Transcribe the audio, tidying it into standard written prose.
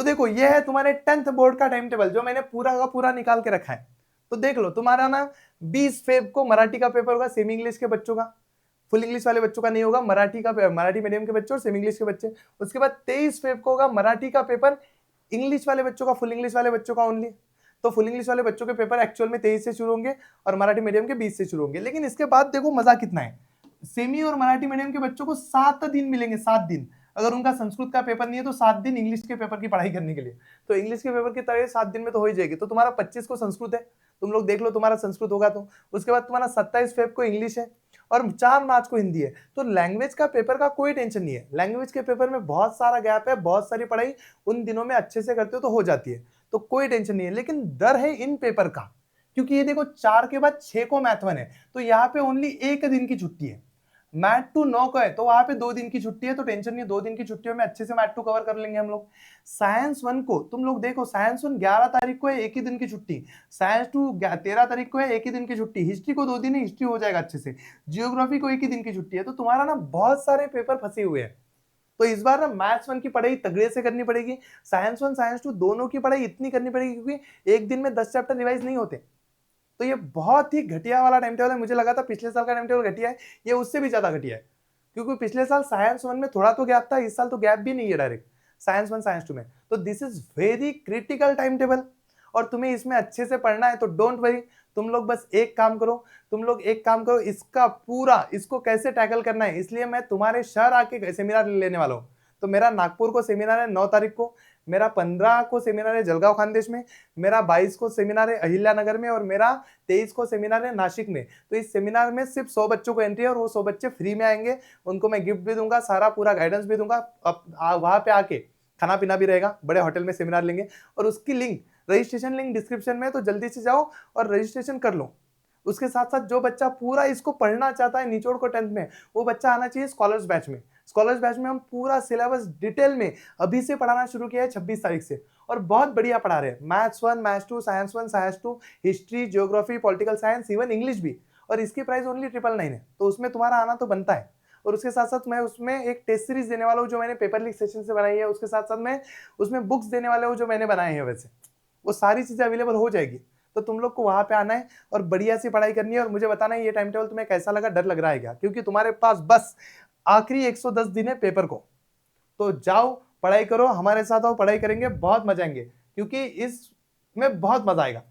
तो देखो ये है तुम्हारे 10th बोर्ड का टाइम टेबल जो मैंने पूरा का पूरा निकाल के रखा है। तो देख लो तुम्हारा ना 20 फेब को मराठी का पेपर होगा, सेमी इंग्लिश के बच्चों का, फुल इंग्लिश वाले बच्चों का नहीं होगा, मराठी मीडियम के बच्चे और सेमी इंग्लिश के बच्चे। उसके बाद 23 फेब को होगा मराठी का पेपर, इंग्लिश वाले बच्चों का, फुल इंग्लिश वाले बच्चों का ओनली। तो फुल इंग्लिश वाले बच्चों के पेपर एक्चुअल में 23 से शुरू होंगे और मराठी मीडियम के 20 से शुरू होंगे। लेकिन इसके बाद देखो मजा कितना है, सेमी और मराठी मीडियम के बच्चों को 7 दिन मिलेंगे, 7 दिन। अगर उनका संस्कृत का पेपर नहीं है तो 7 दिन इंग्लिश के पेपर की पढ़ाई करने के लिए। तो इंग्लिश के पेपर की तैयारी 7 दिन में तो हो ही जाएगी। तो तुम्हारा 25 को संस्कृत है, तुम लोग देख लो तुम्हारा संस्कृत होगा तो। उसके बाद तुम्हारा 27 फेब को इंग्लिश है और 4 मार्च को हिंदी है। तो लैंग्वेज का पेपर का कोई टेंशन नहीं है। लैंग्वेज के पेपर में बहुत सारा गैप है, बहुत सारी पढ़ाई उन दिनों में अच्छे से करते हो तो हो जाती है, तो कोई टेंशन नहीं है। लेकिन डर है इन पेपर का, क्योंकि ये देखो 4 के बाद 6 को मैथ 1 है, तो यहाँ पे ओनली 1 दिन की छुट्टी है। मैथ 2 9 को है तो वहां पे 2 दिन की छुट्टी है, तो टेंशन नहीं, 2 दिन की छुट्टियों में अच्छे से मैथ 2 कवर कर लेंगे हम लोग। साइंस 1 को तुम लोग देखो, साइंस 1 11 तारीख को है, 1 ही दिन की छुट्टी। साइंस 2 13 तारीख को है, 1 ही दिन की छुट्टी। हिस्ट्री को 2 दिन है, हिस्ट्री हो जाएगा अच्छे से। जियोग्राफी को 1 ही दिन की छुट्टी है। तो तुम्हारा ना बहुत सारे पेपर फंसे हुए हैं। तो इस बार ना मैथ्स 1 की पढ़ाई तगड़े से करनी पड़ेगी, साइंस 1 साइंस 2 दोनों की पढ़ाई इतनी करनी पड़ेगी, क्योंकि एक दिन में 10 चैप्टर रिवाइज नहीं होते। तो ये बहुत ही घटिया वाला टाइम टेबल है। मुझे लगा था पिछले साल का टाइम टेबल घटिया है, ये उससे भी ज्यादा घटिया है। क्योंकि पिछले साल साइंस 1 में थोड़ा तो गैप था, इस साल तो गैप भी नहीं है डायरेक्ट साइंस 1 साइंस 2 में। तो this is very critical time table और तुम्हें इसमें अच्छे से पढ़ना है। तो डोंट वरी, तुम लोग बस एक काम करो, इसका पूरा, इसको कैसे टैकल करना है, इसलिए मैं तुम्हारे शहर आके सेमिनार लेने वाला हूँ। तो मेरा नागपुर को सेमिनार है 9 तारीख को, मेरा 15 को सेमिनार है जलगांव खानदेश में, मेरा 22 को सेमिनार है अहिल्यानगर में और मेरा 23 को सेमिनार है नासिक में। तो इस सेमिनार में सिर्फ 100 बच्चों को एंट्री है और वो 100 बच्चे फ्री में आएंगे। उनको मैं गिफ्ट भी दूंगा, सारा पूरा गाइडेंस भी दूंगा। अब वहां पे आके खाना पीना भी रहेगा, बड़े होटल में सेमिनार लेंगे। और उसकी लिंक, रजिस्ट्रेशन लिंक डिस्क्रिप्शन में है, तो जल्दी से जाओ और रजिस्ट्रेशन कर लो। उसके साथ साथ जो बच्चा पूरा इसको पढ़ना चाहता है निचोड़ को 10th में, वो बच्चा आना चाहिए स्कॉलर्स बैच में। स्कॉलर्स बैच में हम पूरा सिलेबस डिटेल में अभी से पढ़ाना शुरू किया है 26 तारीख से, और बहुत बढ़िया पढ़ा रहे हैं। Maths 1 maths 2 science 1 science 2, history, geography, political science, even English भी। और इसकी प्राइस ओनली 999 है, तो उसमें तुम्हारा आना तो बनता है। और उसके साथ साथ मैं उसमें एक टेस्ट सीरीज देने वाला हूँ जो मैंने पेपर लीक सेशन से बनाई है। उसके साथ साथ मैं उसमें बुक्स देने वाला हूँ जो मैंने बनाए हैं। वैसे वो सारी चीजें अवेलेबल हो जाएगी। तो तुम लोग को वहां पे आना है और बढ़िया सी पढ़ाई करनी है और मुझे बताना है ये टाइम टेबल तुम्हें कैसा लगा, डर लग रहा है क्या? क्योंकि तुम्हारे पास बस आखिरी 110 दिन है पेपर को। तो जाओ पढ़ाई करो, हमारे साथ आओ, पढ़ाई करेंगे, बहुत मजा आएंगे, क्योंकि इसमें बहुत मजा आएगा।